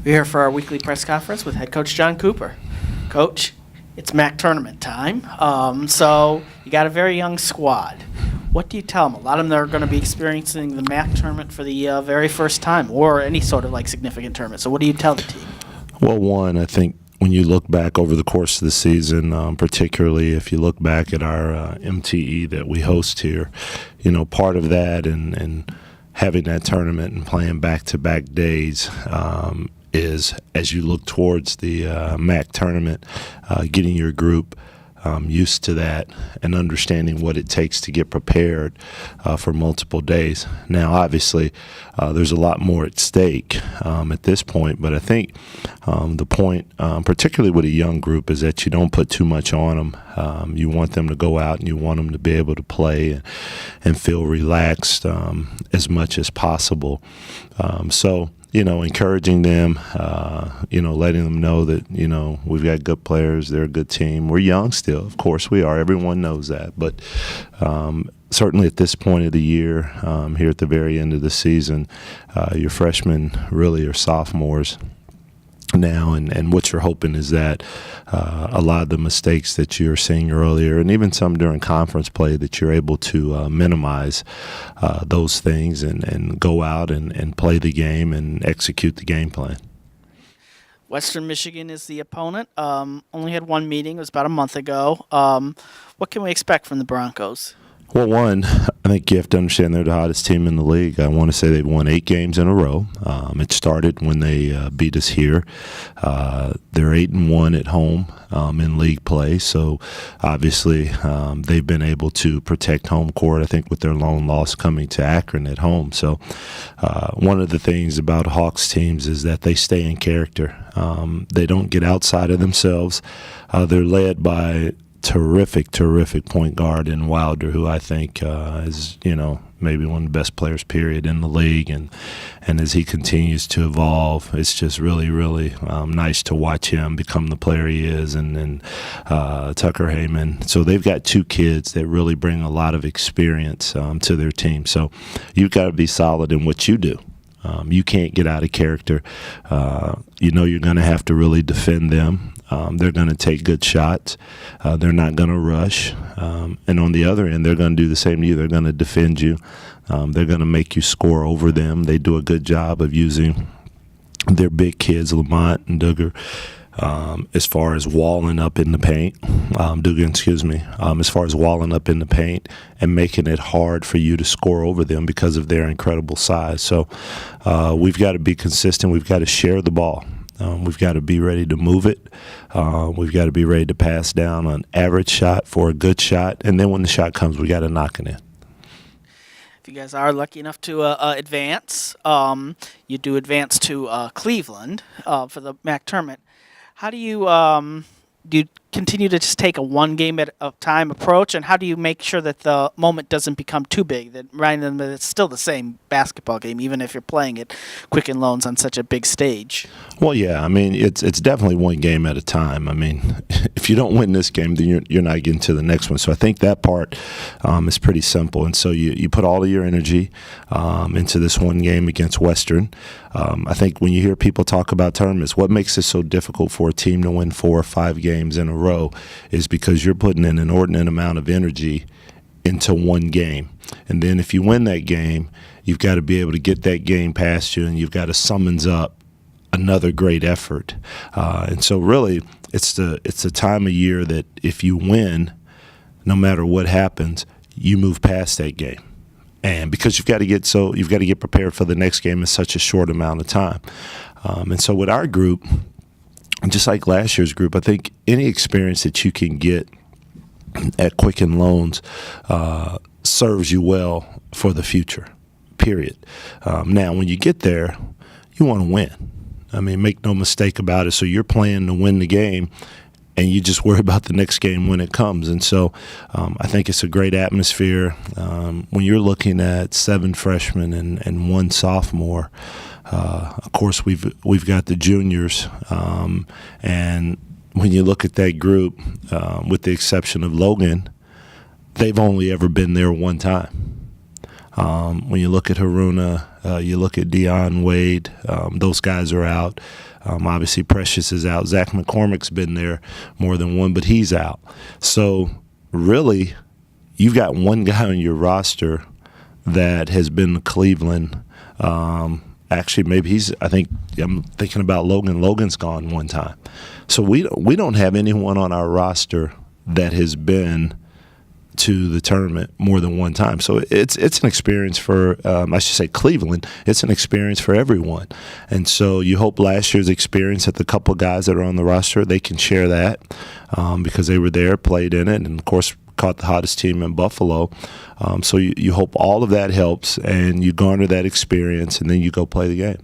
We're here for our weekly press conference with head coach John Cooper. Coach, it's MAC tournament time, so you got a very young squad. What do you tell them? A lot of them are going to be experiencing the MAC tournament for the very first time, or any sort of significant tournament. So what do you tell the team? Well, one, I think when you look back over the course of the season, particularly if you look back at our MTE that we host here, part of that and having that tournament and playing back-to-back days is, as you look towards the MAC tournament, getting your group used to that and understanding what it takes to get prepared for multiple days. Now, obviously, there's a lot more at stake at this point, but I think the point, particularly with a young group, is that you don't put too much on them. You want them to go out and you want them to be able to play and feel relaxed as much as possible. Encouraging them, letting them know that, we've got good players, they're a good team. We're young still, of course we are. Everyone knows that. But certainly at this point of the year, here at the very end of the season, your freshmen really are sophomores now, and what you're hoping is that a lot of the mistakes that you're seeing earlier, and even some during conference play, that you're able to minimize those things and go out and play the game and execute the game plan. Western Michigan is the opponent. Only had one meeting. It was about a month ago. What can we expect from the Broncos? Well, one, I think you have to understand they're the hottest team in the league. I want to say they've won 8 games in a row. It started when they beat us here. They're 8-1 at home in league play, so obviously they've been able to protect home court, I think, with their lone loss coming to Akron at home. So one of the things about Hawks teams is that they stay in character. They don't get outside of themselves. They're led by terrific point guard in Wilder, who I think is, maybe one of the best players, period, in the league. And as he continues to evolve, it's just really, really nice to watch him become the player he is. And Tucker Heyman. So they've got 2 kids that really bring a lot of experience to their team. So you've got to be solid in what you do. You can't get out of character. You're going to have to really defend them. They're going to take good shots. They're not going to rush. And on the other end, they're going to do the same to you. They're going to defend you. They're going to make you score over them. They do a good job of using their big kids, Lamont and Duggar, as far as walling up in the paint. As far as walling up in the paint and making it hard for you to score over them because of their incredible size. So we've got to be consistent. We've got to share the ball. We've got to be ready to move it. We've got to be ready to pass down an average shot for a good shot. And then when the shot comes, we got to knock it in. If you guys are lucky enough to advance, you do advance to Cleveland for the MAC tournament. How do you continue to just take a one game at a time approach, and how do you make sure that the moment doesn't become too big, that it's still the same basketball game, even if you're playing it Quicken Loans on such a big stage? Well, yeah, it's definitely one game at a time. If you don't win this game, then you're not getting to the next one. So I think that part is pretty simple. And so you put all of your energy into this one game against Western. I think when you hear people talk about tournaments, what makes it so difficult for a team to win 4 or 5 games in a row is because you're putting an inordinate amount of energy into one game. And then if you win that game, you've got to be able to get that game past you, and you've got to summons up another great effort. And so really it's the time of year that if you win, no matter what happens, you move past that game. And because you've got to get prepared for the next game in such a short amount of time. And so with our group, just like last year's group, I think any experience that you can get at Quicken Loans serves you well for the future, period. Now, when you get there, you want to win. Make no mistake about it. So you're playing to win the game, and you just worry about the next game when it comes. And so I think it's a great atmosphere. When you're looking at 7 freshmen and 1 sophomore, of course we've got the juniors, and when you look at that group, with the exception of Logan, they've only ever been there one time. When you look at Haruna, You look at Deion Wade; those guys are out. Obviously, Precious is out. Zach McCormick's been there more than one, but he's out. So really, you've got one guy on your roster that has been to Cleveland. Actually, maybe I'm thinking about Logan. Logan's gone one time. So we don't have anyone on our roster that has been to the tournament more than one time. So it's an experience for, I should say Cleveland, it's an experience for everyone. And so you hope last year's experience that the couple of guys that are on the roster, they can share that because they were there, played in it, and of course caught the hottest team in Buffalo. So you hope all of that helps and you garner that experience and then you go play the game.